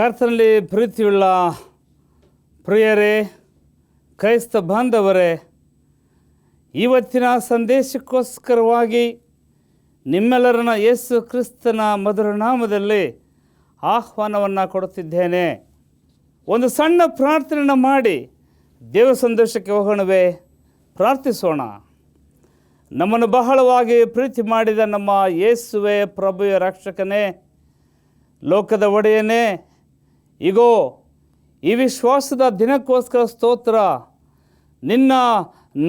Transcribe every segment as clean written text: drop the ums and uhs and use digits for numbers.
ಕರ್ತನಲ್ಲಿ ಪ್ರೀತಿಯುಳ್ಳ ಪ್ರಿಯರೇ, ಕ್ರೈಸ್ತ ಬಾಂಧವರೇ, ಇವತ್ತಿನ ಸಂದೇಶಕ್ಕೋಸ್ಕರವಾಗಿ ನಿಮ್ಮೆಲ್ಲರನ್ನ ಯೇಸು ಕ್ರಿಸ್ತನ ಮಧುರ ನಾಮದಲ್ಲಿ ಆಹ್ವಾನವನ್ನು ಕೊಡುತ್ತಿದ್ದೇನೆ. ಒಂದು ಸಣ್ಣ ಪ್ರಾರ್ಥನೆಯನ್ನು ಮಾಡಿ ದೇವ ಸಂದೇಶಕ್ಕೆ ಹೋಗೋಣವೇ? ಪ್ರಾರ್ಥಿಸೋಣ. ನಮ್ಮನ್ನು ಬಹಳವಾಗಿ ಪ್ರೀತಿ ಮಾಡಿದ ನಮ್ಮ ಯೇಸುವೆ, ಪ್ರಭುವೆ, ರಕ್ಷಕನೇ, ಲೋಕದ ಒಡೆಯನೇ, ಇಗೋ ಈ ವಿಶ್ವಾಸದ ದಿನಕ್ಕೋಸ್ಕರ ಸ್ತೋತ್ರ. ನಿನ್ನ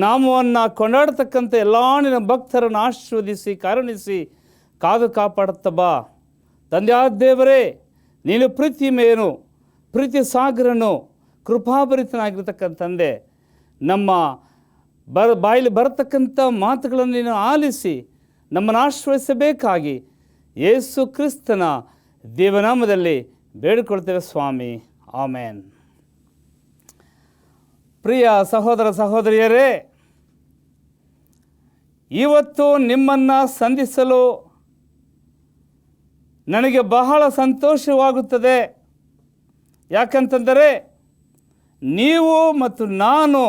ನಾಮವನ್ನು ಕೊಂಡಾಡ್ತಕ್ಕಂಥ ಎಲ್ಲ ನಿನ್ನ ಭಕ್ತರನ್ನು ಆಶೀರ್ವದಿಸಿ ಕರುಣಿಸಿ ಕಾದು ಕಾಪಾಡುತ್ತ ಬಾ. ತಂದೆಯಾದ ದೇವರೇ, ನೀನು ಪ್ರೀತಿ ಮೇನು, ಪ್ರೀತಿ ಸಾಗರನು, ಕೃಪಾಭರಿತನಾಗಿರ್ತಕ್ಕಂಥ ತಂದೆ, ನಮ್ಮ ಬಾಯಲ್ಲಿ ಬರತಕ್ಕಂಥ ಮಾತುಗಳನ್ನು ನೀನು ಆಲಿಸಿ ನಮ್ಮನ್ನು ಆಶ್ರಯಿಸಬೇಕಾಗಿ ಯೇಸು ಕ್ರಿಸ್ತನ ದೇವನಾಮದಲ್ಲಿ ಬೇಡಿಕೊಳ್ತೇವೆ ಸ್ವಾಮಿ, ಆಮೇನ್. ಪ್ರಿಯ ಸಹೋದರ ಸಹೋದರಿಯರೇ, ಇವತ್ತು ನಿಮ್ಮನ್ನು ಸಂಧಿಸಲು ನನಗೆ ಬಹಳ ಸಂತೋಷವಾಗುತ್ತದೆ. ಯಾಕಂತಂದರೆ ನೀವು ಮತ್ತು ನಾನು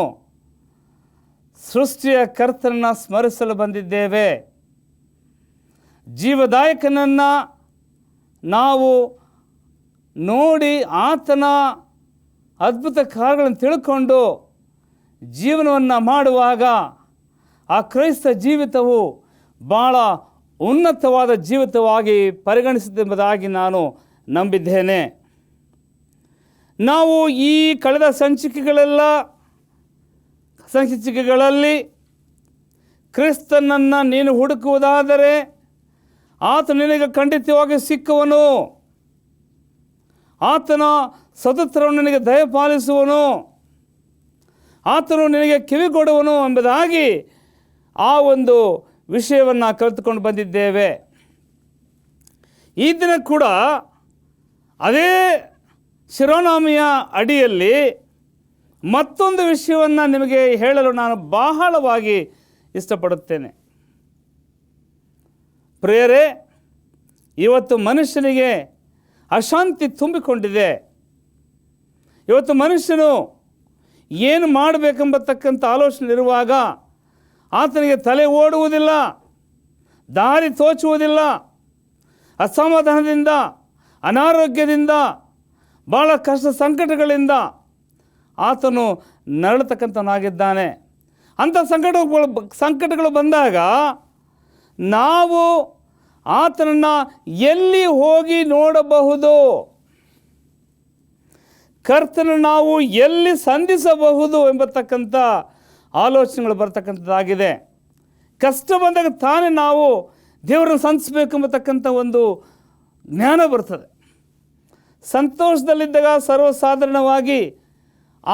ಸೃಷ್ಟಿಯ ಕರ್ತನನ್ನು ಸ್ಮರಿಸಲು ಬಂದಿದ್ದೇವೆ. ಜೀವದಾಯಕನನ್ನು ನಾವು ನೋಡಿ ಆತನ ಅದ್ಭುತ ಕಾರ್ಯಗಳನ್ನು ತಿಳ್ಕೊಂಡು ಜೀವನವನ್ನು ಮಾಡುವಾಗ ಆ ಕ್ರೈಸ್ತ ಜೀವಿತವು ಭಾಳ ಉನ್ನತವಾದ ಜೀವಿತವಾಗಿ ಪರಿಗಣಿಸಿದೆಂಬುದಾಗಿ ನಾನು ನಂಬಿದ್ದೇನೆ. ನಾವು ಈ ಕಳೆದ ಸಂಚಿಕೆಗಳಲ್ಲಿ ಕ್ರಿಸ್ತನನ್ನು ನೀನು ಹುಡುಕುವುದಾದರೆ ಆತ ನಿನಗೆ ಖಂಡಿತವಾಗಿ ಸಿಕ್ಕುವನು, ಆತನ ಸತತರವನ್ನು ನಿನಗೆ ದಯಪಾಲಿಸುವನು, ಆತನು ನಿನಗೆ ಕಿವಿಗೊಡುವನು ಎಂಬುದಾಗಿ ಆ ಒಂದು ವಿಷಯವನ್ನು ಕಲಿತುಕೊಂಡು ಬಂದಿದ್ದೇವೆ. ಈ ದಿನ ಕೂಡ ಅದೇ ಶಿರೋನಾಮೆಯ ಅಡಿಯಲ್ಲಿ ಮತ್ತೊಂದು ವಿಷಯವನ್ನು ನಿಮಗೆ ಹೇಳಲು ನಾನು ಬಹಳವಾಗಿ ಇಷ್ಟಪಡುತ್ತೇನೆ. ಪ್ರಿಯರೇ, ಇವತ್ತು ಮನುಷ್ಯನಿಗೆ ಅಶಾಂತಿ ತುಂಬಿಕೊಂಡಿದೆ. ಇವತ್ತು ಮನುಷ್ಯನು ಏನು ಮಾಡಬೇಕೆಂಬತಕ್ಕಂಥ ಆಲೋಚನೆ ಇರುವಾಗ ಆತನಿಗೆ ತಲೆ ಓಡುವುದಿಲ್ಲ, ದಾರಿ ತೋಚುವುದಿಲ್ಲ. ಅಸಮಾಧಾನದಿಂದ, ಅನಾರೋಗ್ಯದಿಂದ, ಭಾಳ ಕಷ್ಟ ಸಂಕಟಗಳಿಂದ ಆತನು ನರಳತಕ್ಕಂಥವನಾಗಿದ್ದಾನೆ. ಅಂಥ ಸಂಕಟಗಳು ಬಂದಾಗ ನಾವು ಆತನನ್ನು ಎಲ್ಲಿ ಹೋಗಿ ನೋಡಬಹುದು? ಕರ್ತನ ನಾವು ಎಲ್ಲಿ ಸಂಧಿಸಬಹುದು ಎಂಬತಕ್ಕಂಥ ಆಲೋಚನೆಗಳು ಬರ್ತಕ್ಕಂಥದ್ದಾಗಿದೆ. ಕಷ್ಟ ಬಂದಾಗ ತಾನೇ ನಾವು ದೇವರನ್ನು ಸಂಧಿಸಬೇಕು ಎಂಬತಕ್ಕಂಥ ಒಂದು ಜ್ಞಾನ ಬರ್ತದೆ. ಸಂತೋಷದಲ್ಲಿದ್ದಾಗ ಸರ್ವಸಾಧಾರಣವಾಗಿ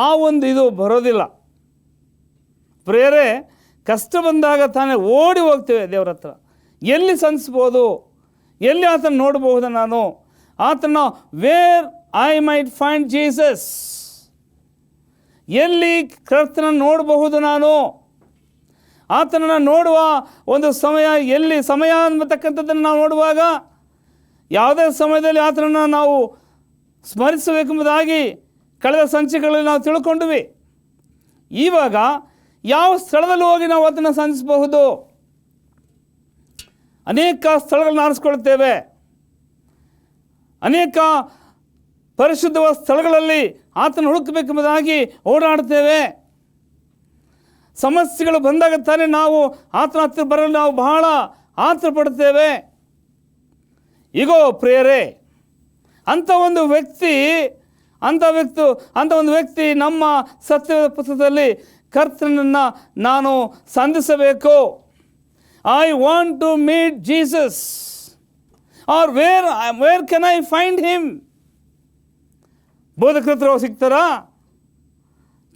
ಆ ಒಂದು ಇದು ಬರೋದಿಲ್ಲ. ಪ್ರಿಯರೇ, ಕಷ್ಟ ಬಂದಾಗ ತಾನೇ ಓಡಿ ಹೋಗ್ತೇವೆ ದೇವರ ಹತ್ರ. ಎಲ್ಲಿ ಸಂಧಿಸ್ಬೋದು, ಎಲ್ಲಿ ಆತನ ನೋಡಬಹುದು ನಾನು, ಆತನ wear I might find Jesus, ಎಲ್ಲಿ ಕರ್ತನನ್ನು ನೋಡಬಹುದು ನಾನು. ಆತನನ್ನು ನೋಡುವ ಒಂದು ಸಮಯ ಎಲ್ಲಿ, ಸಮಯ ಅನ್ನತಕ್ಕಂಥದ್ದನ್ನು ನಾವು ನೋಡುವಾಗ ಯಾವುದೇ ಸಮಯದಲ್ಲಿ ಆತನನ್ನು ನಾವು ಸ್ಮರಿಸಬೇಕೆಂಬುದಾಗಿ ಕಳೆದ ಸಂಚಿಕೆಗಳಲ್ಲಿ ನಾವು ತಿಳ್ಕೊಂಡ್ವಿ. ಇವಾಗ ಯಾವ ಸ್ಥಳದಲ್ಲಿ ಹೋಗಿ ನಾವು ಅದನ್ನು ಸಂಧಿಸಬಹುದು? ಅನೇಕ ಸ್ಥಳಗಳನ್ನು ಆರಿಸ್ಕೊಳ್ತೇವೆ. ಅನೇಕ ಪರಿಶುದ್ಧವಾದ ಸ್ಥಳಗಳಲ್ಲಿ ಆತನ ಹುಡುಕಬೇಕೆಂಬುದಾಗಿ ಓಡಾಡ್ತೇವೆ. ಸಮಸ್ಯೆಗಳು ಬಂದಾಗ ತಾನೇ ನಾವು ಆತನ ಹತ್ತಿರ ಬರಲು ನಾವು ಬಹಳ ಆತುರ ಪಡುತ್ತೇವೆ. ಈಗೋ ಪ್ರಿಯರೇ, ಅಂಥ ಒಂದು ವ್ಯಕ್ತಿ ನಮ್ಮ ಸತ್ಯದ ಪುಸ್ತಕದಲ್ಲಿ ಕರ್ತನನ್ನು ನಾನು ಸಂಧಿಸಬೇಕು. I want to meet Jesus, or where can I find him? ಬೋಧಕರ ಹತ್ರ ಸಿಗ್ತಾರಾ?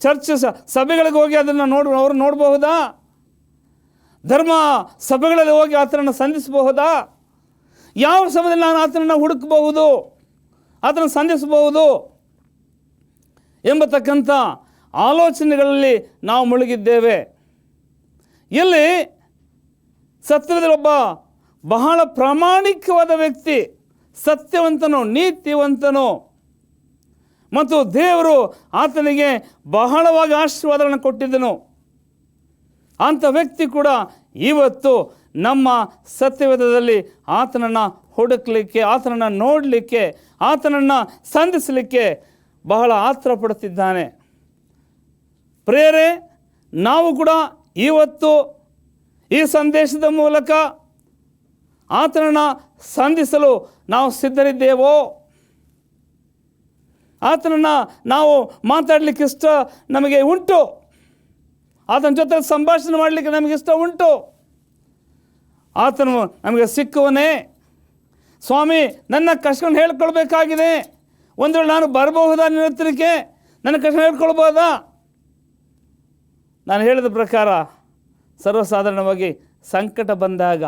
ಚರ್ಚ್ ಸಭೆಗಳಿಗೆ ಹೋಗಿ ಅದನ್ನು ಅವ್ರು ನೋಡಬಹುದಾ? ಧರ್ಮ ಸಭೆಗಳಲ್ಲಿ ಹೋಗಿ ಆತನನ್ನು ಸಂಧಿಸಬಹುದಾ? ಯಾವ ಸಮಯದಲ್ಲಿ ನಾನು ಆತನನ್ನು ಹುಡುಕಬಹುದು, ಆತನನ್ನು ಸಂಧಿಸಬಹುದು ಎಂಬತಕ್ಕಂಥ ಆಲೋಚನೆಗಳಲ್ಲಿ ನಾವು ಮುಳುಗಿದ್ದೇವೆ. ಇಲ್ಲಿ ಸತ್ಯದಲ್ಲಿ ಒಬ್ಬ ಬಹಳ ಪ್ರಾಮಾಣಿಕವಾದ ವ್ಯಕ್ತಿ, ಸತ್ಯವಂತನು, ನೀತಿವಂತನು, ಮತ್ತು ದೇವರು ಆತನಿಗೆ ಬಹಳವಾಗಿ ಆಶೀರ್ವಾದಗಳನ್ನು ಕೊಟ್ಟಿದ್ದನು. ಅಂಥ ವ್ಯಕ್ತಿ ಕೂಡ ಇವತ್ತು ನಮ್ಮ ಸತ್ಯವೇದದಲ್ಲಿ ಆತನನ್ನು ಹುಡುಕಲಿಕ್ಕೆ, ಆತನನ್ನು ನೋಡಲಿಕ್ಕೆ, ಆತನನ್ನು ಸಂಧಿಸಲಿಕ್ಕೆ ಬಹಳ ಆತರ ಪಡುತ್ತಿದ್ದಾನೆ. ಪ್ರಿಯರೇ, ನಾವು ಕೂಡ ಇವತ್ತು ಈ ಸಂದೇಶದ ಮೂಲಕ ಆತನನ್ನು ಸಂಧಿಸಲು ನಾವು ಸಿದ್ಧರಿದ್ದೇವೋ? ಆತನನ್ನು ನಾವು ಮಾತಾಡಲಿಕ್ಕೆ ಇಷ್ಟ ನಮಗೆ ಉಂಟು, ಆತನ ಜೊತೆ ಸಂಭಾಷಣೆ ಮಾಡಲಿಕ್ಕೆ ನಮಗೆ ಇಷ್ಟ ಉಂಟು. ಆತನು ನಮಗೆ ಸಿಕ್ಕುವನೇ, ಸ್ವಾಮಿ ನನ್ನ ಕಷ್ಟವನ್ನು ಹೇಳ್ಕೊಳ್ಬೇಕಾಗಿದೆ, ಒಂದು ವೇಳೆ ನಾನು ಬರಬಹುದಾ ನಿನ್ನ ಹತ್ರಕ್ಕೆ, ನನ್ನ ಕಷ್ಟ ಹೇಳ್ಕೊಳ್ಬೋದಾ? ನಾನು ಹೇಳಿದ ಪ್ರಕಾರ ಸರ್ವಸಾಧಾರಣವಾಗಿ ಸಂಕಟ ಬಂದಾಗ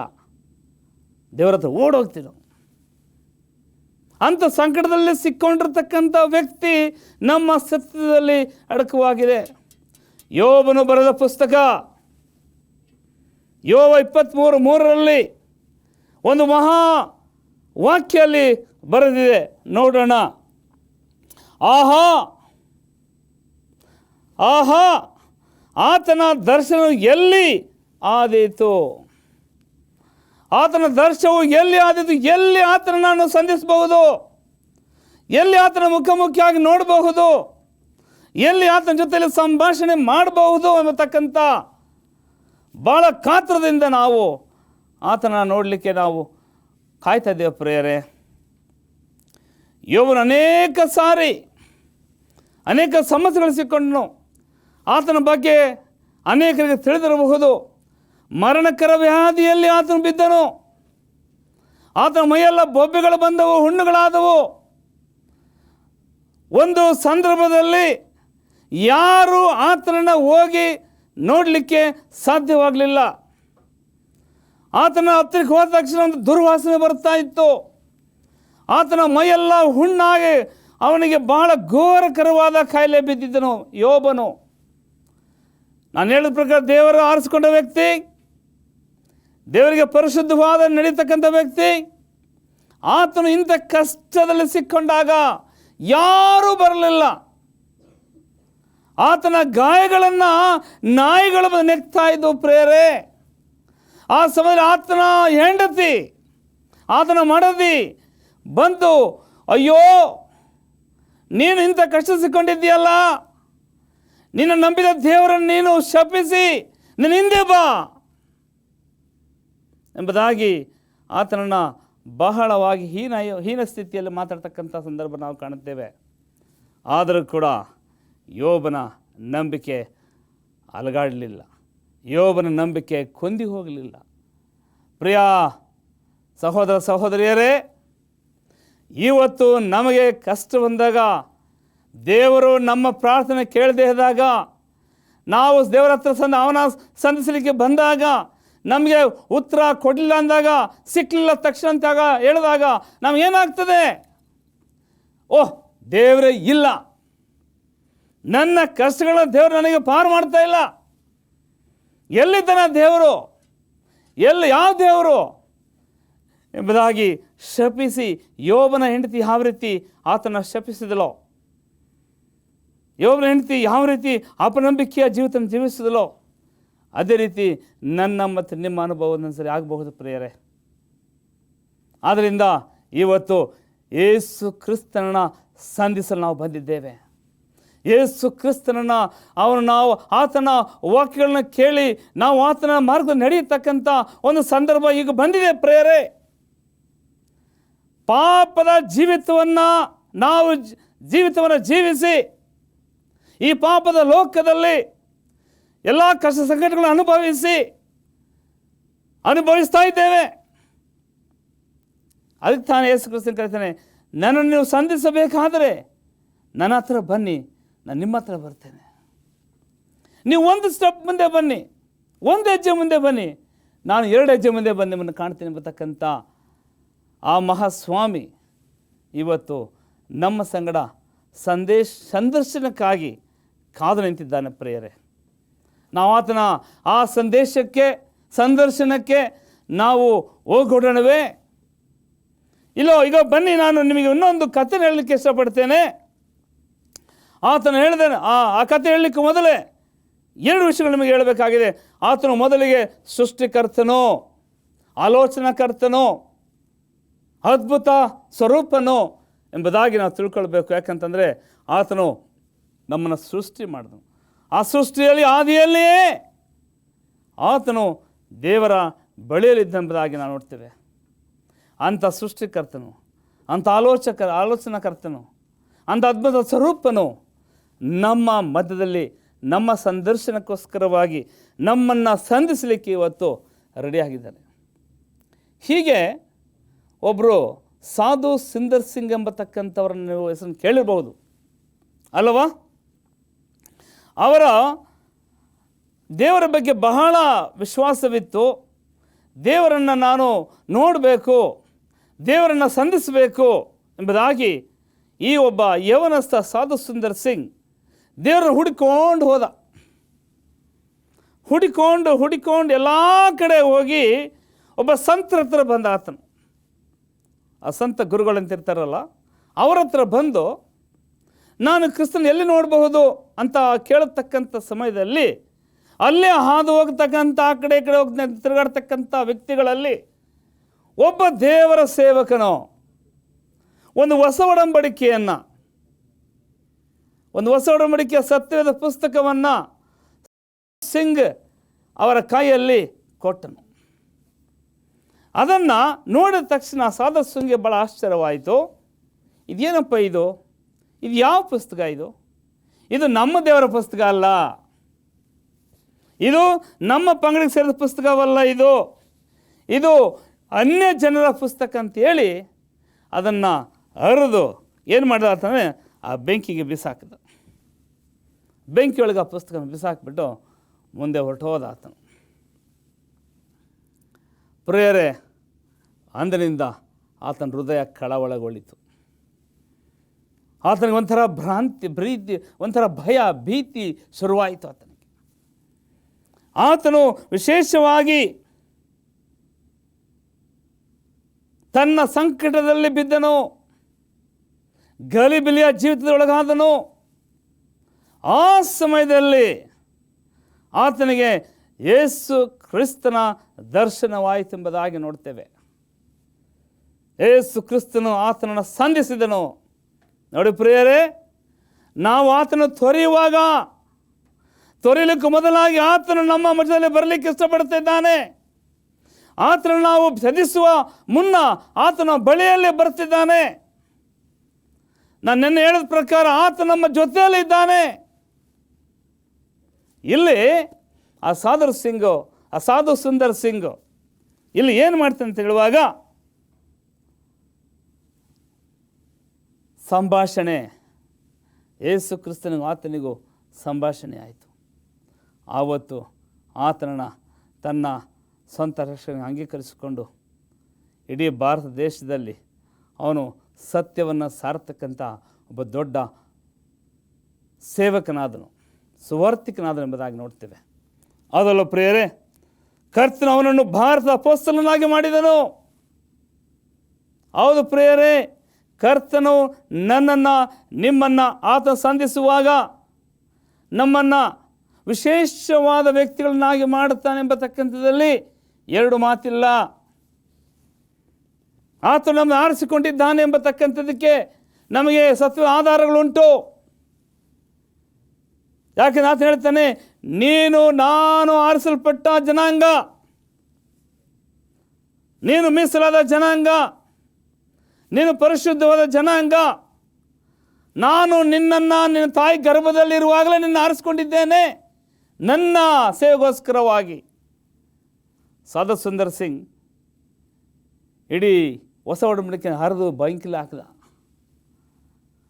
ದೇವರ ಹತ್ರ ಓಡೋಗ್ತೀವಿ. ಅಂಥ ಸಂಕಟದಲ್ಲಿ ಸಿಕ್ಕೊಂಡಿರ್ತಕ್ಕಂಥ ವ್ಯಕ್ತಿ ನಮ್ಮ ಸತ್ಯದಲ್ಲಿ ಅಡಕವಾಗಿದೆ. ಯೋಬನು ಬರೆದ ಪುಸ್ತಕ ಯೋಬ 23:3 ಒಂದು ಮಹಾ ವಾಕ್ಯಲ್ಲಿ ಬರೆದಿದೆ, ನೋಡೋಣ. ಆಹಾ ಆಹಾ, ಆತನ ದರ್ಶನ ಎಲ್ಲಿ ಆದೀತು? ಆತನ ದರ್ಶನವು ಎಲ್ಲಿ ಆದೀತು? ಎಲ್ಲಿ ಆತನ ನಾನು ಸಂಧಿಸಬಹುದು? ಎಲ್ಲಿ ಆತನ ಮುಖಾಮುಖಿಯಾಗಿ ನೋಡಬಹುದು? ಎಲ್ಲಿ ಆತನ ಜೊತೆಯಲ್ಲಿ ಸಂಭಾಷಣೆ ಮಾಡಬಹುದು ಎಂಬತಕ್ಕಂಥ ಭಾಳ ಕಾತರದಿಂದ ನಾವು ಆತನ ನೋಡಲಿಕ್ಕೆ ನಾವು ಕಾಯ್ತಾ ಇದ್ದೇವೆ. ಪ್ರಿಯರೇ, ಯೋಬನು ಅನೇಕ ಸಾರಿ ಅನೇಕ ಸಮಸ್ಯೆಗಳು ಸಿಕ್ಕೊಂಡನು. ಆತನ ಬಗ್ಗೆ ಅನೇಕರಿಗೆ ತಿಳಿದಿರಬಹುದು. ಮರಣಕರ ವ್ಯಾಧಿಯಲ್ಲಿ ಆತನು ಬಿದ್ದನು. ಆತನ ಮೈಯೆಲ್ಲ ಬೊಬ್ಬೆಗಳು ಬಂದವು, ಹುಣ್ಣುಗಳಾದವು. ಒಂದು ಸಂದರ್ಭದಲ್ಲಿ ಯಾರು ಆತನನ್ನು ಹೋಗಿ ನೋಡಲಿಕ್ಕೆ ಸಾಧ್ಯವಾಗಲಿಲ್ಲ. ಆತನ ಹತ್ತಿರಕ್ಕೆ ಹೋದ ತಕ್ಷಣ ಒಂದು ದುರ್ವಾಸನೆ ಬರ್ತಾ ಇತ್ತು. ಆತನ ಮೈಯೆಲ್ಲ ಹುಣ್ಣಾಗಿ ಅವನಿಗೆ ಬಹಳ ಘೋರಕರವಾದ ಕಾಯಿಲೆ ಬಿದ್ದಿದ್ದನು ಯೋಬನು. ನಾನು ಹೇಳಿದ ಪ್ರಕಾರ ದೇವರು ಆರಿಸಿಕೊಂಡ ವ್ಯಕ್ತಿ, ದೇವರಿಗೆ ಪರಿಶುದ್ಧವಾದ ನಡೀತಕ್ಕಂಥ ವ್ಯಕ್ತಿ, ಆತನು ಇಂಥ ಕಷ್ಟದಲ್ಲಿ ಸಿಕ್ಕೊಂಡಾಗ ಯಾರೂ ಬರಲಿಲ್ಲ. ಆತನ ಗಾಯಗಳನ್ನು ನಾಯಿಗಳು ಬಂದು ನೆಕ್ತಾ ಇದ್ದವು. ಪ್ರೇರೆ, ಆ ಸಮಯದಲ್ಲಿ ಆತನ ಹೆಂಡತಿ, ಆತನ ಮಡದಿ ಬಂದು, ಅಯ್ಯೋ ನೀನು ಇಂಥ ಕಷ್ಟ ಸಿಕ್ಕೊಂಡಿದ್ದೀಯಲ್ಲ, ನಿನ್ನ ನಂಬಿದ ದೇವರನ್ನು ನೀನು ಶಪಿಸಿ ನಿನ್ನ ಹಿಂದೆ ಬಾ ಎಂಬುದಾಗಿ ಆತನನ್ನು ಬಹಳವಾಗಿ ಹೀನ ಸ್ಥಿತಿಯಲ್ಲಿ ಮಾತಾಡ್ತಕ್ಕಂಥ ಸಂದರ್ಭ ನಾವು ಕಾಣುತ್ತೇವೆ. ಆದರೂ ಕೂಡ ಯೋಬನ ನಂಬಿಕೆ ಅಲಗಾಡಲಿಲ್ಲ, ಯೋಬನ ನಂಬಿಕೆ ಕೊಂದಿ ಹೋಗಲಿಲ್ಲ. ಪ್ರಿಯ ಸಹೋದರ ಸಹೋದರಿಯರೇ, ಇವತ್ತು ನಮಗೆ ಕಷ್ಟ ಬಂದಾಗ, ದೇವರು ನಮ್ಮ ಪ್ರಾರ್ಥನೆ ಕೇಳದೇ ಇದ್ದಾಗ, ನಾವು ದೇವರ ಹತ್ರ ಅವನ ಸಂಧಿಸಲಿಕ್ಕೆ ಬಂದಾಗ, ನಮಗೆ ಉತ್ತರ ಕೊಡಲಿಲ್ಲ ಅಂದಾಗ, ಸಿಕ್ಕಲಿಲ್ಲ ತಕ್ಷಣ ಅಂತಾಗ ಹೇಳಿದಾಗ ನಮಗೇನಾಗ್ತದೆ? ಓಹ್, ದೇವರೇ ಇಲ್ಲ, ನನ್ನ ಕಷ್ಟಗಳನ್ನ ದೇವರು ನನಗೆ ಪಾರು ಮಾಡ್ತಾ ಇಲ್ಲ, ಎಲ್ಲಿದ್ದಾನ ದೇವರು, ಯಾವ ದೇವರು ಎಂಬುದಾಗಿ ಶಪಿಸಿ, ಯೋಬನ ಹೆಂಡತಿ ಯಾವ ರೀತಿ ಆತನ ಶಪಿಸಿದಳೋ, ಯೋಬನ ಹೆಂಡತಿ ಯಾವ ರೀತಿ ಅಪನಂಬಿಕೆಯ ಜೀವಿತ ಜೀವಿಸಿದಳೋ, ಅದೇ ರೀತಿ ನನ್ನ ಮತ್ತು ನಿಮ್ಮ ಅನುಭವ ಒಂದೊಂದ್ಸರಿ ಆಗಬಹುದು ಪ್ರಿಯರೇ. ಆದ್ದರಿಂದ ಇವತ್ತು ಯೇಸು ಕ್ರಿಸ್ತನನ್ನು ಸಂಧಿಸಲು ನಾವು ಬಂದಿದ್ದೇವೆ. ಯೇಸು ಕ್ರಿಸ್ತನನ್ನು ನಾವು ಆತನ ವಾಕ್ಯಗಳನ್ನ ಕೇಳಿ ನಾವು ಆತನ ಮಾರ್ಗದಲ್ಲಿ ನಡೆಯತಕ್ಕಂಥ ಒಂದು ಸಂದರ್ಭ ಈಗ ಬಂದಿದೆ ಪ್ರಿಯರೇ. ಪಾಪದ ಜೀವಿತವನ್ನು ನಾವು ಜೀವಿಸಿ ಈ ಪಾಪದ ಲೋಕದಲ್ಲಿ ಎಲ್ಲ ಕಷ್ಟ ಸಂಕಟಗಳನ್ನು ಅನುಭವಿಸ್ತಾ ಇದ್ದೇವೆ. ಅದಕ್ಕೆ ತಾನೇ ಯೇಸು ಕ್ರಿಸ್ತನು ಕರೀತಾನೆ, ನನ್ನನ್ನು ನೀವು ಸಂಧಿಸಬೇಕಾದರೆ ನನ್ನ ಹತ್ರ ಬನ್ನಿ, ನಾನು ನಿಮ್ಮ ಹತ್ರ ಬರ್ತೇನೆ. ನೀವು ಒಂದು ಸ್ಟೆಪ್ ಮುಂದೆ ಬನ್ನಿ, ಒಂದು ಹೆಜ್ಜೆ ಮುಂದೆ ಬನ್ನಿ, ನಾನು 2 ಹೆಜ್ಜೆ ಮುಂದೆ ಬಂದು ನಿಮ್ಮನ್ನು ಕಾಣ್ತೇನೆ ಎಂಬತಕ್ಕಂಥ ಆ ಮಹಾಸ್ವಾಮಿ ಇವತ್ತು ನಮ್ಮ ಸಂಗಡ ಸಂದರ್ಶನಕ್ಕಾಗಿ ಕಾದು ನಿಂತಿದ್ದಾನೆ ಪ್ರಿಯರೇ. ನಾವು ಆತನ ಆ ಸಂದರ್ಶನಕ್ಕೆ ನಾವು ಹೋಗೋಣವೇ? ಇಲ್ಲೋ, ಈಗ ಬನ್ನಿ, ನಾನು ನಿಮಗೆ ಇನ್ನೊಂದು ಕಥೆ ಹೇಳಲಿಕ್ಕೆ ಇಷ್ಟಪಡ್ತೇನೆ. ಆತನು ಹೇಳಿದಾನೆ. ಆ ಕಥೆ ಹೇಳಲಿಕ್ಕೆ ಮೊದಲೇ 2 ವಿಷಯಗಳು ನಿಮಗೆ ಹೇಳಬೇಕಾಗಿದೆ. ಆತನು ಮೊದಲಿಗೆ ಸೃಷ್ಟಿಕರ್ತನೋ, ಆಲೋಚನಾಕರ್ತನೋ, ಅದ್ಭುತ ಸ್ವರೂಪನೋ ಎಂಬುದಾಗಿ ನಾವು ತಿಳ್ಕೊಳ್ಬೇಕು. ಯಾಕಂತಂದರೆ ಆತನು ನಮ್ಮನ್ನು ಸೃಷ್ಟಿ ಮಾಡಿದನು. ಆ ಸೃಷ್ಟಿಯಲ್ಲಿ ಆದಿಯಲ್ಲಿಯೇ ಆತನು ದೇವರ ಬಳಿಯಲ್ಲಿದ್ದೆಂಬುದಾಗಿ ನಾವು ನೋಡ್ತೇವೆ. ಅಂಥ ಸೃಷ್ಟಿಕರ್ತನು, ಅಂಥ ಆಲೋಚನಾಕರ್ತನು, ಅಂಥ ಅದ್ಭುತ ಸ್ವರೂಪನು ನಮ್ಮ ಮಧ್ಯದಲ್ಲಿ ನಮ್ಮ ಸಂದರ್ಶನಕ್ಕೋಸ್ಕರವಾಗಿ ನಮ್ಮನ್ನು ಸಂಧಿಸಲಿಕ್ಕೆ ಇವತ್ತು ರೆಡಿಯಾಗಿದ್ದಾರೆ. ಹೀಗೆ ಒಬ್ಬರು ಸಾಧು ಸುಂದರ್ ಸಿಂಗ್ ಎಂಬತಕ್ಕಂಥವ್ರನ್ನ ನೀವು ಹೆಸರನ್ನು ಕೇಳಿರ್ಬೋದು ಅಲ್ಲವಾ? ಅವರ ದೇವರ ಬಗ್ಗೆ ಬಹಳ ವಿಶ್ವಾಸವಿತ್ತು. ದೇವರನ್ನು ನಾನು ನೋಡಬೇಕು, ದೇವರನ್ನು ಸಂಧಿಸಬೇಕು ಎಂಬುದಾಗಿ ಈ ಒಬ್ಬ ಯವನಸ್ಥ ಸಾಧು ಸುಂದರ್ ಸಿಂಗ್ ದೇವರನ್ನು ಹುಡಿಕೊಂಡು ಎಲ್ಲ ಕಡೆ ಹೋಗಿ ಒಬ್ಬ ಸಂತರ ಹತ್ರ ಬಂದ. ಆತನು ಆ ಸಂತ ಗುರುಗಳಂತಿರ್ತಾರಲ್ಲ, ಅವರ ಹತ್ರ ಬಂದು ನಾನು ಕ್ರಿಸ್ತನ ಎಲ್ಲಿ ನೋಡಬಹುದು ಅಂತ ಕೇಳತಕ್ಕಂಥ ಸಮಯದಲ್ಲಿ ಅಲ್ಲೇ ಹಾದು ಹೋಗ್ತಕ್ಕಂಥ ಆ ಕಡೆ ಈ ಕಡೆ ಹೋಗಿ ತಿರುಗಾಡ್ತಕ್ಕಂಥ ವ್ಯಕ್ತಿಗಳಲ್ಲಿ ಒಬ್ಬ ದೇವರ ಸೇವಕನು ಒಂದು ಹೊಸ ಒಡಂಬಡಿಕೆಯ ಸತ್ಯದ ಪುಸ್ತಕವನ್ನು ಸಿಂಗ್ ಅವರ ಕೈಯಲ್ಲಿ ಕೊಟ್ಟನು. ಅದನ್ನು ನೋಡಿದ ತಕ್ಷಣ ಸಾಧು ಸಿಂಗ್ಗೆ ಭಾಳ ಆಶ್ಚರ್ಯವಾಯಿತು. ಇದೇನಪ್ಪ ಇದು ಯಾವ ಪುಸ್ತಕ ಇದು ನಮ್ಮ ದೇವರ ಪುಸ್ತಕ ಅಲ್ಲ, ಇದು ನಮ್ಮ ಪಂಗಡಿಗೆ ಸೇರಿದ ಪುಸ್ತಕವಲ್ಲ, ಇದು ಅನ್ಯ ಜನರ ಪುಸ್ತಕ ಅಂತೇಳಿ ಅದನ್ನು ಹರಿದು ಏನು ಮಾಡಿದ ಅಂತಂದರೆ ಆ ಬೆಂಕಿಗೆ ಬಿಸಾಕಿದ. ಬೆಂಕಿಯೊಳಗೆ ಆ ಪುಸ್ತಕನ ಬಿಸಾಕಿಬಿಟ್ಟು ಮುಂದೆ ಹೊರಟೋದ ಆತನು. ಪ್ರಿಯರೇ, ಅಂದಿನಿಂದ ಆತನ ಹೃದಯ ಕಳವಳಗೊಳ್ಳಿತು. ಆತನಿಗೆ ಒಂಥರ ಭೀತಿ, ಒಂಥರ ಭಯ, ಭೀತಿ ಶುರುವಾಯಿತು ಆತನಿಗೆ. ಆತನು ವಿಶೇಷವಾಗಿ ತನ್ನ ಸಂಕಟದಲ್ಲಿ ಬಿದ್ದನು, ಗಲಿಬಿಲಿಯ ಜೀವಿತದೊಳಗಾದನು. ಆ ಸಮಯದಲ್ಲಿ ಆತನಿಗೆ ಯೇಸು ಕ್ರಿಸ್ತನ ದರ್ಶನವಾಯಿತೆಂಬುದಾಗಿ ನೋಡ್ತೇವೆ. ಯೇಸು ಕ್ರಿಸ್ತನು ಆತನನ್ನು ಸಂಧಿಸಿದನು. ನೋಡಿ ಪ್ರಿಯರೇ, ನಾವು ಆತನ ತೊರೆಯಲಿಕ್ಕೆ ಮೊದಲಾಗಿ ಆತನು ನಮ್ಮ ಮಧ್ಯದಲ್ಲಿ ಬರಲಿಕ್ಕೆ ಇಷ್ಟಪಡ್ತಿದ್ದಾನೆ. ಆತನ ನಾವು ಸದಿಸುವ ಮುನ್ನ ಆತನ ಬಳಿಯಲ್ಲಿ ಬರ್ತಿದ್ದಾನೆ. ನಾನು ನಿನ್ನೆ ಹೇಳಿದ ಪ್ರಕಾರ ಆತ ನಮ್ಮ ಜೊತೆಯಲ್ಲಿ ಇದ್ದಾನೆ. ಇಲ್ಲಿ ಆ ಸಾಧು ಸುಂದರ್ ಸಿಂಗ್ ಇಲ್ಲಿ ಏನು ಮಾಡ್ತಾನೆ ಅಂತ ಹೇಳುವಾಗ, ಸಂಭಾಷಣೆ, ಯೇಸು ಕ್ರಿಸ್ತನಿಗೂ ಆತನಿಗೂ ಸಂಭಾಷಣೆ ಆಯಿತು. ಆವತ್ತು ಆತನನ್ನು ತನ್ನ ಸ್ವಂತ ರಕ್ಷಣೆಗೆ ಅಂಗೀಕರಿಸಿಕೊಂಡು ಇಡೀ ಭಾರತ ದೇಶದಲ್ಲಿ ಅವನು ಸತ್ಯವನ್ನು ಸಾರತಕ್ಕಂಥ ಒಬ್ಬ ದೊಡ್ಡ ಸೇವಕನಾದನು, ಸುವಾರ್ತಿಕನಾದನು ಎಂಬುದಾಗಿ ನೋಡ್ತೇವೆ. ಅದಲ್ಲ ಪ್ರಿಯರೇ, ಕರ್ತನು ಅವನನ್ನು ಭಾರತದ ಅಪೊಸ್ತಲನಾಗಿ ಮಾಡಿದನು. ಹೌದು ಪ್ರಿಯರೇ, ಕರ್ತನು ನನ್ನನ್ನು ನಿಮ್ಮನ್ನು ಆತ ಸಂಧಿಸುವಾಗ ನಮ್ಮನ್ನು ವಿಶೇಷವಾದ ವ್ಯಕ್ತಿಗಳನ್ನಾಗಿ ಮಾಡುತ್ತಾನೆ ಎಂಬತಕ್ಕಂಥದ್ದಲ್ಲಿ 2 ಮಾತಿಲ್ಲ. ಆತ ನಮ್ಮನ್ನು ಆರಿಸಿಕೊಂಡಿದ್ದಾನೆ ಎಂಬತಕ್ಕಂಥದ್ದಕ್ಕೆ ನಮಗೆ ಸತ್ವ ಆಧಾರಗಳುಂಟು. ಯಾಕೆಂದ್ರೆ ಆತ ಹೇಳ್ತಾನೆ, ನಾನು ಆರಿಸಲ್ಪಟ್ಟ ಜನಾಂಗ, ನೀನು ಮೀಸಲಾದ ಜನಾಂಗ, ನೀನು ಪರಿಶುದ್ಧವಾದ ಜನಾಂಗ, ನಾನು ನಿನ್ನ ತಾಯಿ ಗರ್ಭದಲ್ಲಿರುವಾಗಲೇ ನಿನ್ನ ಆರಿಸ್ಕೊಂಡಿದ್ದೇನೆ ನನ್ನ ಸೇವೆಗೋಸ್ಕರವಾಗಿ. ಸಾಧು ಸುಂದರ್ ಸಿಂಗ್ ಇಡೀ ಹೊಸ ಒಡಂಬಡಿಕೆ ಹರಿದು ಬೆಂಕಿಲಿ ಹಾಕಿದ.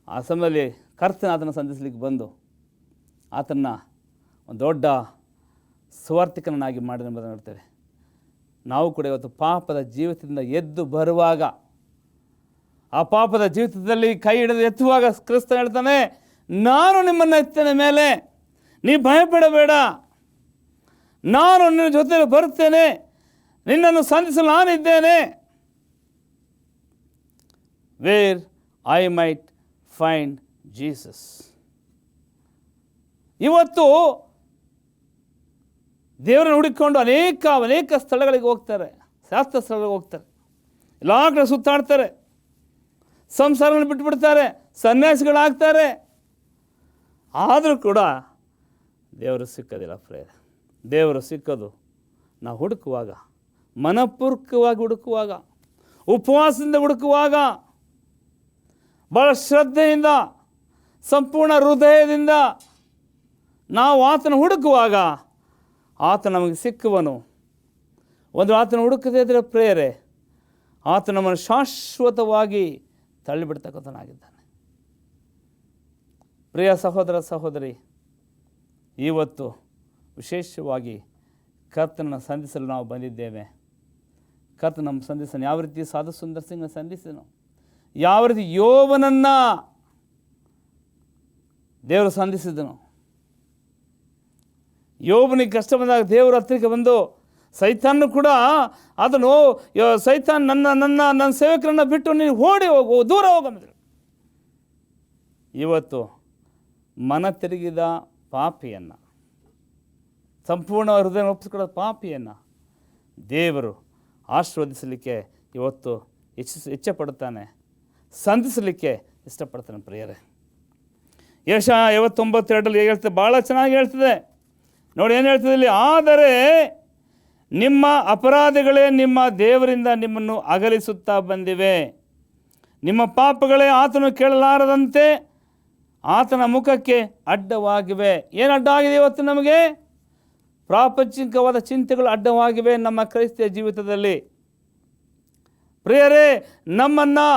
ಆ ಸಮಯದಲ್ಲಿ ಕರ್ತನ ಆತನ ಸಂಧಿಸಲಿಕ್ಕೆ ಬಂದು ಆತನ ಒಂದು ದೊಡ್ಡ ಸುವಾರ್ತಿಕನಾಗಿ ಮಾಡಿದೆಂಬುದನ್ನು ನೋಡ್ತೇವೆ. ನಾವು ಕೂಡ ಇವತ್ತು ಪಾಪದ ಜೀವಿತದಿಂದ ಎದ್ದು ಬರುವಾಗ, ಆ ಪಾಪದ ಜೀವಿತದಲ್ಲಿ ಕೈ ಹಿಡಿದು ಎತ್ತುವಾಗ ಕ್ರಿಸ್ತನು ಹೇಳ್ತಾನೆ, ನಾನು ನಿಮ್ಮನ್ನು ಎತ್ತೇನೆ ಮೇಲೆ, ನೀ ಭಯಪಡಬೇಡ, ನಾನು ನಿನ್ನ ಜೊತೆಯಲ್ಲಿ ಬರುತ್ತೇನೆ, ನಿನ್ನನ್ನು ಸಂಧಿಸಲು ನಾನಿದ್ದೇನೆ. Where I might find Jesus. ಇವತ್ತು ದೇವರನ್ನು ಹುಡುಕಿಕೊಂಡು ಅನೇಕ ಸ್ಥಳಗಳಿಗೆ ಹೋಗ್ತಾರೆ, ಶಾಸ್ತ್ರ ಸ್ಥಳಗಳಿಗೆ ಹೋಗ್ತಾರೆ, ಎಲ್ಲ ಕಡೆ ಸುತ್ತಾಡ್ತಾರೆ, ಸಂಸಾರಗಳನ್ನು ಬಿಟ್ಟುಬಿಡ್ತಾರೆ, ಸನ್ಯಾಸಿಗಳಾಗ್ತಾರೆ. ಆದರೂ ಕೂಡ ದೇವರು ಸಿಕ್ಕೋದಿಲ್ಲ ಪ್ರೇರೆ. ದೇವರು ಸಿಕ್ಕೋದು ನಾವು ಹುಡುಕುವಾಗ, ಮನಪೂರ್ವಕವಾಗಿ ಹುಡುಕುವಾಗ, ಉಪವಾಸದಿಂದ ಹುಡುಕುವಾಗ, ಭಾಳ ಶ್ರದ್ಧೆಯಿಂದ, ಸಂಪೂರ್ಣ ಹೃದಯದಿಂದ ನಾವು ಆತನ ಹುಡುಕುವಾಗ ಆತ ನಮಗೆ ಸಿಕ್ಕುವನು. ಒಂದು ಆತನ ಹುಡುಕದೇ ಇದ್ದರೆ ಪ್ರೇರೆ, ಆತ ನಮ್ಮನ್ನು ಶಾಶ್ವತವಾಗಿ ತಳ್ಳಿಬಿಡ್ತಕ್ಕಂಥನಾಗಿದ್ದಾನೆ. ಪ್ರಿಯ ಸಹೋದರ ಸಹೋದರಿ, ಇವತ್ತು ವಿಶೇಷವಾಗಿ ಕರ್ತನನ್ನು ಸಂಧಿಸಲು ನಾವು ಬಂದಿದ್ದೇವೆ. ಕರ್ತನ ನಮ್ಮ ಸಂಧಿಸನು ಯಾವ ರೀತಿ ಸಾಧು ಸುಂದರ್ ಸಿಂಗ್ನ ಸಂಧಿಸನು, ಯಾವ ರೀತಿ ಯೋಬನನ್ನು ದೇವರು ಸಂಧಿಸಿದನು. ಯೋಬನಿಗೆ ಕಷ್ಟ ಬಂದಾಗ ದೇವರ ಹತ್ತಿರಕ್ಕೆ ಬಂದು ಸೈತಾನು ಕೂಡ ಅದನ್ನು ಸೈತಾನ್ ನನ್ನ ಸೇವಕರನ್ನು ಬಿಟ್ಟು ನೀನು ಓಡಿ ಹೋಗು, ದೂರ ಹೋಗಂದ್ರು. ಇವತ್ತು ಮನ ತಿರುಗಿದ ಪಾಪಿಯನ್ನು, ಸಂಪೂರ್ಣ ಹೃದಯ ಒಪ್ಪಿಸಿಕೊಳ್ಳೋ ಪಾಪಿಯನ್ನು ದೇವರು ಆಶೀರ್ವದಿಸಲಿಕ್ಕೆ ಇವತ್ತು ಇಚ್ಛೆಪಡುತ್ತಾನೆ, ಸಂಧಿಸಲಿಕ್ಕೆ ಇಷ್ಟಪಡ್ತಾನೆ ಪ್ರಿಯರೇ. ಯೆಶಾಯ 59:2 ಹೇಳ್ತದೆ, ಭಾಳ ಚೆನ್ನಾಗಿ ಹೇಳ್ತದೆ ನೋಡಿ. ಏನು ಹೇಳ್ತದೆ ಇಲ್ಲಿ? ಆದರೆ ನಿಮ್ಮ ಅಪರಾಧಗಳೇ ನಿಮ್ಮ ದೇವರಿಂದ ನಿಮ್ಮನ್ನು ಅಗಲಿಸುತ್ತಾ ಬಂದಿವೆ, ನಿಮ್ಮ ಪಾಪಗಳೇ ಆತನು ಕೇಳಲಾರದಂತೆ ಆತನ ಮುಖಕ್ಕೆ ಅಡ್ಡವಾಗಿವೆ. ಏನು ಅಡ್ಡವಾಗಿದೆ ಇವತ್ತು ನಮಗೆ? ಪ್ರಾಪಂಚಿಕವಾದ ಚಿಂತೆಗಳು ಅಡ್ಡವಾಗಿವೆ ನಮ್ಮ ಕ್ರೈಸ್ತ ಜೀವಿತದಲ್ಲಿ. ಪ್ರಿಯರೇ, ನಮ್ಮನ್ನು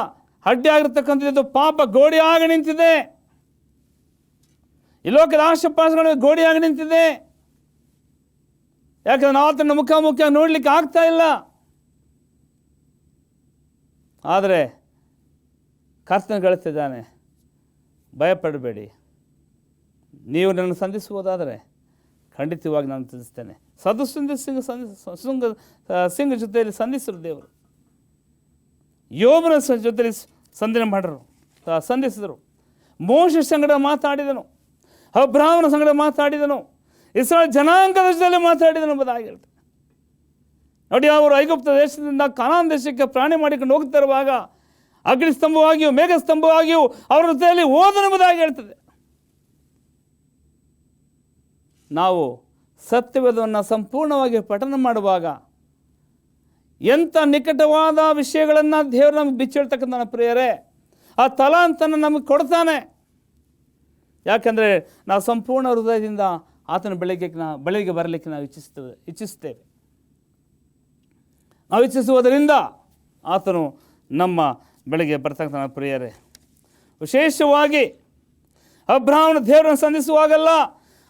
ಅಡ್ಡಿಯಾಗಿರ್ತಕ್ಕಂಥದ್ದು ಪಾಪ ಗೋಡೆಯಾಗಿ ನಿಂತಿದೆ. ಈ ಲೋಕದ ಆಶಾಪಾಸಗಳು ಗೋಡೆಯಾಗಿ ನಿಂತಿದೆ. ಯಾಕಂದ್ರೆ ನಾವು ಆತನ ಮುಖಾಮುಖಿ ನೋಡಲಿಕ್ಕೆ ಆಗ್ತಾ ಇಲ್ಲ. ಆದರೆ ಕರ್ತನ ಗಳಿಸ್ತಿದ್ದಾನೆ, ಭಯಪಡಬೇಡಿ, ನೀವು ನನ್ನ ಸಂಧಿಸುವುದಾದರೆ ಖಂಡಿತವಾಗಿ ನಾನು ಸಂಧಿಸ್ತೇನೆ. ಸಾಧು ಸುಂದರ್ ಸಿಂಗ್ ಜೊತೆಯಲ್ಲಿ ಸಂಧಿಸಿರು ದೇವರು. ಯೋಬನ ಜೊತೆಯಲ್ಲಿ ಸಂಧಿಸಿದರು. ಮೋಶೆ ಸಂಗಡ ಮಾತಾಡಿದನು, ಅಬ್ರಹಾಮನ ಸಂಗಡ ಮಾತಾಡಿದನು, ಇಸ್ರಾಯೇಲ್ ಜನಾಂಗದ ಜೊತೆಯಲ್ಲಿ ಮಾತಾಡಿದನು ಎಂಬುದಾಗಿ ಹೇಳ್ತಾರೆ. ನೋಡಿ, ಅವರು ಐಗುಪ್ತ ದೇಶದಿಂದ ಕಾನಾನ್ ದೇಶಕ್ಕೆ ಪ್ರಾಣಿ ಮಾಡಿಕೊಂಡು ಹೋಗ್ತಿರುವಾಗ ಅಗ್ನಿ ಸ್ತಂಭವಾಗಿಯೂ ಮೇಘ ಸ್ತಂಭವಾಗಿಯೂ ಅವರ ಜೊತೆಯಲ್ಲಿ ಹೋದನೆಂಬುದಾಗಿ ಹೇಳ್ತದೆ. ನಾವು ಸತ್ಯವೇದವನ್ನು ಸಂಪೂರ್ಣವಾಗಿ ಪಠನ ಮಾಡುವಾಗ ಎಂಥ ನಿಕಟವಾದ ವಿಷಯಗಳನ್ನು ದೇವರು ನಮಗೆ ಬಿಚ್ಚಿಡ್ತಕ್ಕಂಥ ಪ್ರಿಯರೇ, ಆ ತಲಾಂತನ ನಮಗೆ ಕೊಡ್ತಾನೆ. ಯಾಕಂದರೆ ನಾವು ಸಂಪೂರ್ಣ ಹೃದಯದಿಂದ ಆತನ ಬಳಿಗೆ ಬರಲಿಕ್ಕೆ ನಾವು ಇಚ್ಛಿಸ್ತೇವೆ. ನಾವು ಇಚ್ಛಿಸುವುದರಿಂದ ಆತನು ನಮ್ಮ ಬೆಳಗ್ಗೆ ಬರ್ತಕ್ಕಂಥ ಪ್ರಿಯರೇ. ವಿಶೇಷವಾಗಿ ಅಬ್ರಹಾಮನ ದೇವರನ್ನು ಸಂಧಿಸುವಾಗಲ್ಲ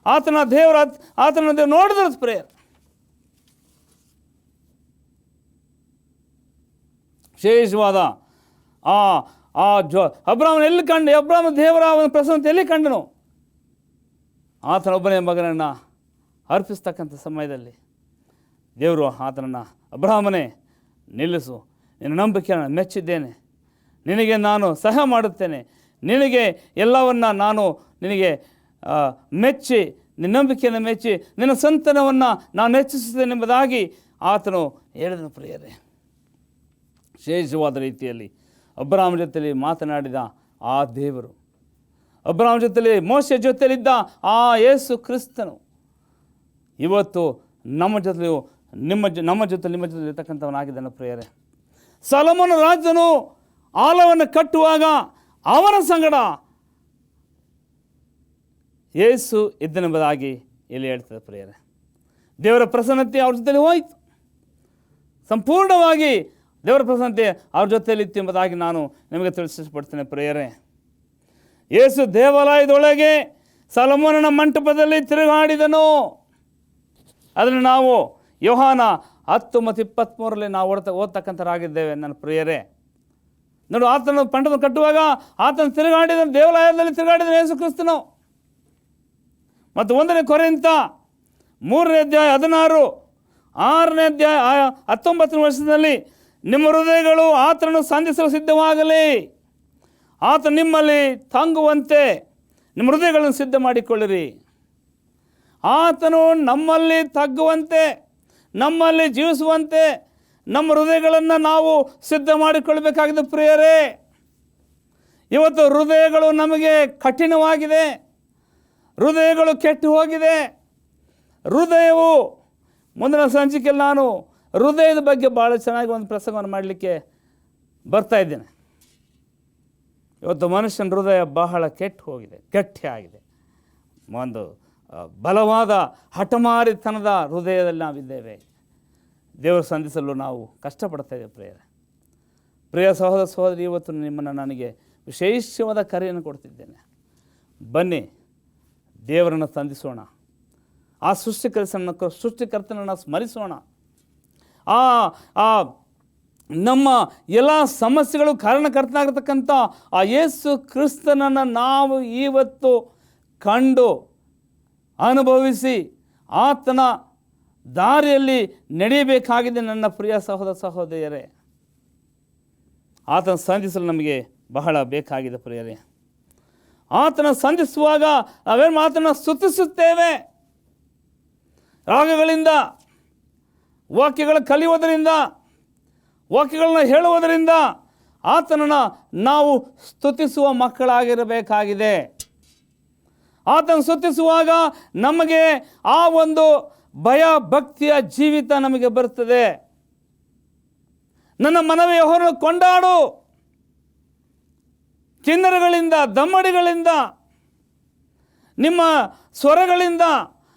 ಆತನ ದೇವರು ನೋಡಿದ್ರು ಪ್ರೇಯರ್. ವಿಶೇಷವಾದ ಅಬ್ರಹಾಮನ ಎಲ್ಲಿ ಕಂಡು, ಅಬ್ರಹಾಮನ ದೇವರ ಒಂದು ಪ್ರಸನ್ನತೆ ಎಲ್ಲಿ ಕಂಡನು? ಆತನೊಬ್ಬನೇ ಮಗನನ್ನು ಅರ್ಪಿಸ್ತಕ್ಕಂಥ ಸಮಯದಲ್ಲಿ ದೇವರು ಆತನನ್ನು, ಅಬ್ರಹಾಮನೇ ನಿಲ್ಲಿಸು, ನಿನ್ನ ನಂಬಿಕೆಯನ್ನು ಮೆಚ್ಚಿದ್ದೇನೆ, ನಿನಗೆ ನಾನು ಸಹಾಯ ಮಾಡುತ್ತೇನೆ, ನಿನಗೆ ಎಲ್ಲವನ್ನು ನಾನು ನಿನಗೆ ಮೆಚ್ಚಿ, ನಿನ್ನ ನಂಬಿಕೆಯನ್ನು ಮೆಚ್ಚಿ ನಿನ್ನ ಸಂತಾನವನ್ನು ನಾನು ಹೆಚ್ಚಿಸುತ್ತೇನೆ ಎಂಬುದಾಗಿ ಆತನು ಹೇಳಿದನು ಪ್ರಿಯರೇ. ವಿಶೇಷವಾದ ರೀತಿಯಲ್ಲಿ ಅಬ್ರಹಾಮನ ಜೊತೆಯಲ್ಲಿ ಮಾತನಾಡಿದ ಆ ದೇವರು, ಅಬ್ರಹಾಮನ ಜೊತೆಯಲ್ಲಿ ಮೋಶೆ ಜೊತೆಯಲ್ಲಿದ್ದ ಆ ಯೇಸು ಕ್ರಿಸ್ತನು ಇವತ್ತು ನಮ್ಮ ಜೊತೆ ಇರ್ತಕ್ಕಂಥವನಾಗಿದ್ದಾನೆ ಪ್ರಿಯರೇ. ಸೊಲೊಮೋನ ರಾಜನು ಆಲವನ್ನು ಕಟ್ಟುವಾಗ ಅವನ ಸಂಗಡ ಯೇಸು ಇದ್ದನೆಂಬುದಾಗಿ ಇಲ್ಲಿ ಹೇಳ್ತದೆ ಪ್ರಿಯರೇ. ದೇವರ ಪ್ರಸನ್ನತೆ ಅವ್ರ ಜೊತೆಯಲ್ಲಿ ಹೋಯಿತು, ಸಂಪೂರ್ಣವಾಗಿ ದೇವರ ಪ್ರಸನ್ನತೆ ಅವ್ರ ಜೊತೆಯಲ್ಲಿ ಇತ್ತು ಎಂಬುದಾಗಿ ನಾನು ನಿಮಗೆ ತಿಳಿಸಲ್ಪಡ್ತೇನೆ ಪ್ರಿಯರೇ. ಯೇಸು ದೇವಾಲಯದೊಳಗೆ ಸೊಲೊಮೋನನ ಮಂಟಪದಲ್ಲಿ ತಿರುಗಾಡಿದನು. ಅದನ್ನು ನಾವು ಯೋಹಾನ 10 ಮತ್ತು 23 ನಾವು ಓದ್ತಕ್ಕಂಥರಾಗಿದ್ದೇವೆ ನನ್ನ ಪ್ರಿಯರೇ. ನೋಡು, ಆತನ ಮಂಟಪ ಕಟ್ಟುವಾಗ ಆತನ ತಿರುಗಾಡಿದನು, ದೇವಾಲಯದಲ್ಲಿ ತಿರುಗಾಡಿದನು ಯೇಸು ಕ್ರಿಸ್ತನು. ಮತ್ತು 1 ಕೊರಿಂಥ 3ನೇ ಅಧ್ಯಾಯ 16, 6ನೇ ಅಧ್ಯಾಯ 19ನೇ ವರ್ಷದಲ್ಲಿ ನಿಮ್ಮ ಹೃದಯಗಳು ಆತನನ್ನು ಸಂಧಿಸಲು ಸಿದ್ಧವಾಗಲಿ, ಆತ ನಿಮ್ಮಲ್ಲಿ ತಂಗುವಂತೆ ನಿಮ್ಮ ಹೃದಯಗಳನ್ನು ಸಿದ್ಧ ಮಾಡಿಕೊಳ್ಳಿರಿ. ಆತನು ನಮ್ಮಲ್ಲಿ ತಗ್ಗುವಂತೆ, ನಮ್ಮಲ್ಲಿ ಜೀವಿಸುವಂತೆ ನಮ್ಮ ಹೃದಯಗಳನ್ನು ನಾವು ಸಿದ್ಧ ಮಾಡಿಕೊಳ್ಬೇಕಾಗಿದೆ ಪ್ರಿಯರೇ. ಇವತ್ತು ಹೃದಯಗಳು ನಮಗೆ ಕಠಿಣವಾಗಿದೆ, ಹೃದಯಗಳು ಕೆಟ್ಟು ಹೋಗಿದೆ. ಹೃದಯವು, ಮುಂದಿನ ಸಂಚಿಕೆಯಲ್ಲಿ ನಾನು ಹೃದಯದ ಬಗ್ಗೆ ಭಾಳ ಚೆನ್ನಾಗಿ ಒಂದು ಪ್ರಸಂಗವನ್ನು ಮಾಡಲಿಕ್ಕೆ ಬರ್ತಾ ಇದ್ದೇನೆ. ಇವತ್ತು ಮನುಷ್ಯನ ಹೃದಯ ಬಹಳ ಕೆಟ್ಟು ಹೋಗಿದೆ, ಗಟ್ಟಿಯಾಗಿದೆ. ಒಂದು ಬಲವಾದ ಹಠಮಾರಿತನದ ಹೃದಯದಲ್ಲಿ ನಾವಿದ್ದೇವೆ. ದೇವರು ಸಂಧಿಸಲು ನಾವು ಕಷ್ಟಪಡ್ತಾ ಇದ್ದೇವೆ ಪ್ರಿಯ ಸಹೋದರ ಸಹೋದರಿ. ಇವತ್ತು ನಿಮ್ಮನ್ನು ನನಗೆ ವಿಶೇಷವಾದ ಕರೆಯನ್ನು ಕೊಡ್ತಿದ್ದೇನೆ. ಬನ್ನಿ, ದೇವರನ್ನು ಸಂಧಿಸೋಣ, ಆ ಸೃಷ್ಟಿಕರ್ತನನ್ನು ಸ್ಮರಿಸೋಣ. ನಮ್ಮ ಎಲ್ಲ ಸಮಸ್ಯೆಗಳು ಕಾರಣಕರ್ತನಾಗಿರ್ತಕ್ಕಂಥ ಆ ಯೇಸು ಕ್ರಿಸ್ತನನ್ನು ನಾವು ಇವತ್ತು ಕಂಡು ಅನುಭವಿಸಿ ಆತನ ದಾರಿಯಲ್ಲಿ ನಡೆಯಬೇಕಾಗಿದೆ ನನ್ನ ಪ್ರಿಯ ಸಹೋದರ ಸಹೋದರಿಯರೇ. ಆತನ ಸಂಧಿಸಲು ನಮಗೆ ಬಹಳ ಬೇಕಾಗಿದೆ ಪ್ರಿಯರೇ. ಆತನ ಸಂಧಿಸುವಾಗ ನಾವೇನು ಆತನ ಸ್ತುತಿಸುತ್ತೇವೆ. ರಾಗಗಳಿಂದ, ವಾಕ್ಯಗಳ ಕಲಿಯುವುದರಿಂದ, ವಾಕ್ಯಗಳನ್ನ ಹೇಳುವುದರಿಂದ ಆತನನ್ನು ನಾವು ಸ್ತುತಿಸುವ ಮಕ್ಕಳಾಗಿರಬೇಕಾಗಿದೆ. ಆತನ ಸ್ತುತಿಸುವಾಗ ನಮಗೆ ಆ ಒಂದು ಭಯ ಭಕ್ತಿಯ ಜೀವಿತ ನಮಗೆ ಬರುತ್ತದೆ. ನನ್ನ ಮನವೇ ಯೆಹೋವನನ್ನು ಕೊಂಡಾಡು, ಕಿನ್ನರಗಳಿಂದ, ದಮ್ಮಡಿಗಳಿಂದ, ನಿಮ್ಮ ಸ್ವರಗಳಿಂದ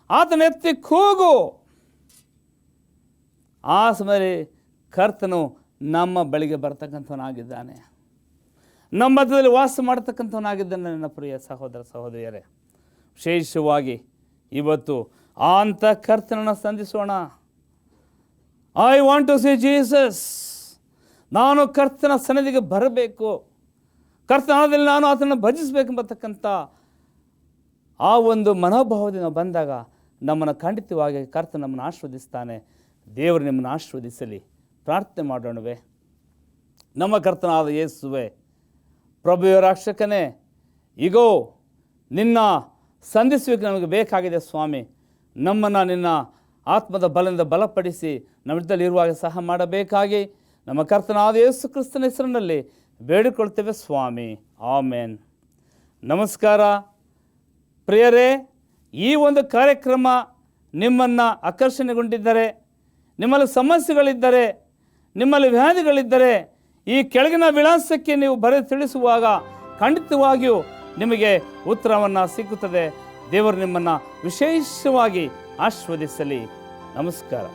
ಆತನ ಎತ್ತಿ ಕೂಗು. ಆ ಸಮಯದಲ್ಲಿ ಕರ್ತನು ನಮ್ಮ ಬಳಿಗೆ ಬರ್ತಕ್ಕಂಥವನಾಗಿದ್ದಾನೆ, ನಮ್ಮ ಮಧ್ಯದಲ್ಲಿ ವಾಸ ಮಾಡತಕ್ಕಂಥವನಾಗಿದ್ದಾನೆ. ನನ್ನ ಪ್ರಿಯ ಸಹೋದರ ಸಹೋದರಿಯರೇ, ವಿಶೇಷವಾಗಿ ಇವತ್ತು ಅಂತ ಕರ್ತನನ್ನು ಸಂಧಿಸೋಣ. I want to see Jesus. ನಾನು ಕರ್ತನ ಸನ್ನಿಧಿಗೆ ಬರಬೇಕು, ಕರ್ತನದಲ್ಲಿ ನಾನು ಆತನನ್ನು ಭಜಿಸಬೇಕೆಂಬತಕ್ಕಂಥ ಆ ಒಂದು ಮನೋಭಾವದಿಂದ ಬಂದಾಗ ನಮ್ಮನ್ನು ಖಂಡಿತವಾಗಿ ಕರ್ತನ ನಮ್ಮನ್ನು ಆಶೀರ್ವದಿಸ್ತಾನೆ. ದೇವರು ನಿಮ್ಮನ್ನು ಆಶೀರ್ವದಿಸಲಿ. ಪ್ರಾರ್ಥನೆ ಮಾಡೋಣವೇ. ನಮ್ಮ ಕರ್ತನಾದ ಯೇಸುವೆ, ಪ್ರಭುವ ರಕ್ಷಕನೇ, ಈಗೋ ನಿನ್ನ ಸಂಧಿಸುವಿಕೆ ನಮಗೆ ಬೇಕಾಗಿದೆ ಸ್ವಾಮಿ. ನಮ್ಮನ್ನು ನಿನ್ನ ಆತ್ಮದ ಬಲದಿಂದ ಬಲಪಡಿಸಿ ನಮ್ಮಿಂದಲೇ ಇರುವಾಗ ಸಹ ಮಾಡಬೇಕಾಗಿ ನಮ್ಮ ಕರ್ತನಾದ ಯೇಸು ಕ್ರಿಸ್ತನ ಹೆಸರಿನಲ್ಲಿ ಬೇಡಿಕೊಳ್ತೇವೆ ಸ್ವಾಮಿ. ಆಮೇನ್. ನಮಸ್ಕಾರ ಪ್ರಿಯರೇ. ಈ ಒಂದು ಕಾರ್ಯಕ್ರಮ ನಿಮ್ಮನ್ನು ಆಕರ್ಷಣೆಗೊಂಡಿದ್ದರೆ, ನಿಮ್ಮಲ್ಲಿ ಸಮಸ್ಯೆಗಳಿದ್ದರೆ, ನಿಮ್ಮಲ್ಲಿ ವ್ಯಾಧಿಗಳಿದ್ದರೆ ಈ ಕೆಳಗಿನ ವಿಳಾಸಕ್ಕೆ ನೀವು ಬರೆದು ತಿಳಿಸುವಾಗ ಖಂಡಿತವಾಗಿಯೂ ನಿಮಗೆ ಉತ್ತರವನ್ನು ಸಿಕ್ಕುತ್ತದೆ. ದೇವರು ನಿಮ್ಮನ್ನು ವಿಶೇಷವಾಗಿ ಆಶೀರ್ವದಿಸಲಿ. ನಮಸ್ಕಾರ.